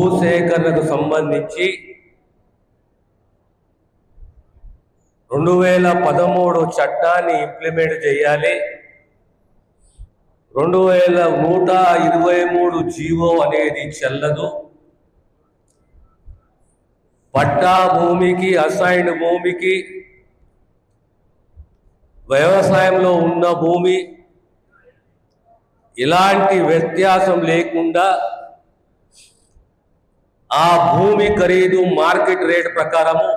భూసేకరణకు సంబంధించి 2013 చట్టాన్ని ఇంప్లిమెంట్ చేయాలి. 2123 జీవో అనేది చెల్లదు. పట్టా భూమికి, అసైన్డ్ భూమికి, వ్యవసాయంలో ఉన్న భూమి ఇలాంటి వ్యత్యాసం లేకుండా ఆ భూమి ఖరీదు మార్కెట్ రేట్ ప్రకారము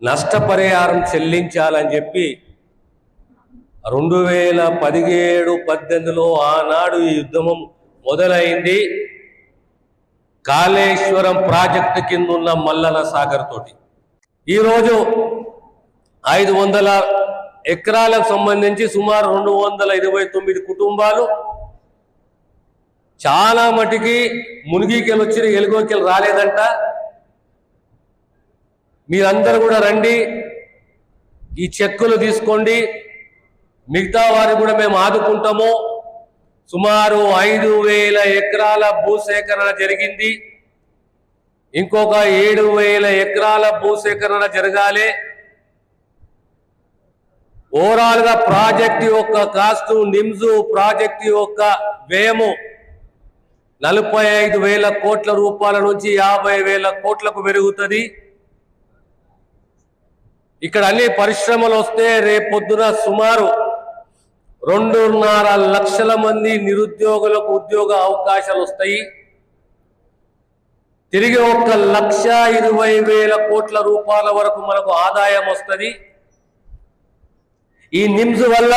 నష్టపరిహారం చెల్లించాలని చెప్పి 2017-18లో ఆనాడు ఈ ఉద్యమం మొదలైంది. కాళేశ్వరం ప్రాజెక్టు కింద ఉన్న మల్లన సాగర్ తోటి ఈరోజు 500 ఎకరాలకు సంబంధించి సుమారు 229 కుటుంబాలు చాలా మటుకి మునిగికెళ్ళి వచ్చి ఎలుగోకెళ్ళి రాలేదంట. మీరందరూ కూడా రండి, ఈ చెక్కులు తీసుకోండి, మిగతా వారు కూడా మేము ఆదుకుంటాము. సుమారు 5,000 ఎకరాల భూసేకరణ జరిగింది. ఇంకొక 7,000 ఎకరాల భూసేకరణ జరగాలి. ఓవరాల్ గా ప్రాజెక్టు యొక్క కాస్ట్, నిమ్స్ ప్రాజెక్టు యొక్క వ్యయము 45,000 కోట్ల రూపాయల నుంచి 50,000 కోట్లకు పెరుగుతుంది. ఇక్కడ అన్ని పరిశ్రమలు వస్తే రేపొద్దున సుమారు 2.5 లక్షల మంది నిరుద్యోగులకు ఉద్యోగ అవకాశాలు వస్తాయి. తిరిగి 1,20,000 కోట్ల రూపాయల వరకు మనకు ఆదాయం వస్తుంది. ఈ నిమ్స్ వల్ల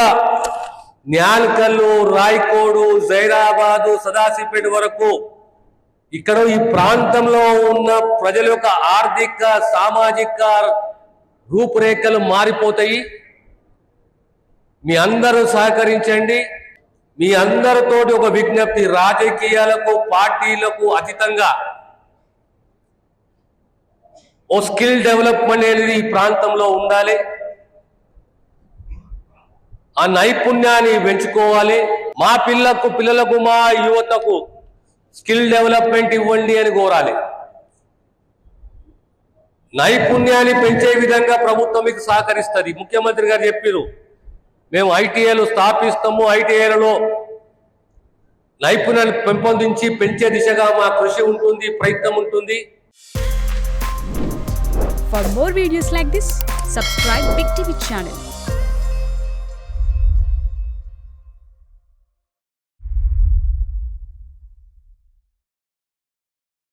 న్యాల్కల్లు, రాయకోడు, జైరాబాదు, సదాశివపేట వరకు ఇక్కడ ఈ ప్రాంతంలో ఉన్న ప్రజల యొక్క ఆర్థిక, సామాజిక రూపురేఖలు మారిపోతాయి. మీ అందరూ సహకరించండి. మీ అందరితోటి ఒక విజ్ఞప్తి, రాజకీయాలకు, పార్టీలకు అతీతంగా ఓ స్కిల్ డెవలప్మెంట్ అనేది ఈ ప్రాంతంలో ఉండాలి. ఆ నైపుణ్యాన్ని పెంచుకోవాలి. మా పిల్లలకు, మా యువతకు స్కిల్ డెవలప్మెంట్ ఇవ్వండి అని కోరాలి. నైపుణ్యాన్ని పెంచే విధంగా ప్రభుత్వం మీకు సహకరిస్తుంది. ముఖ్యమంత్రి గారు చెప్పారు, మేము ఐటీఐలు స్థాపిస్తాము, ఐటీఐలలో నైపుణ్యాన్ని పెంపొందించి పెంచే దిశగా మా కృషి ఉంటుంది, ప్రయత్నం ఉంటుంది. For more videos like this, subscribe Big TV channel.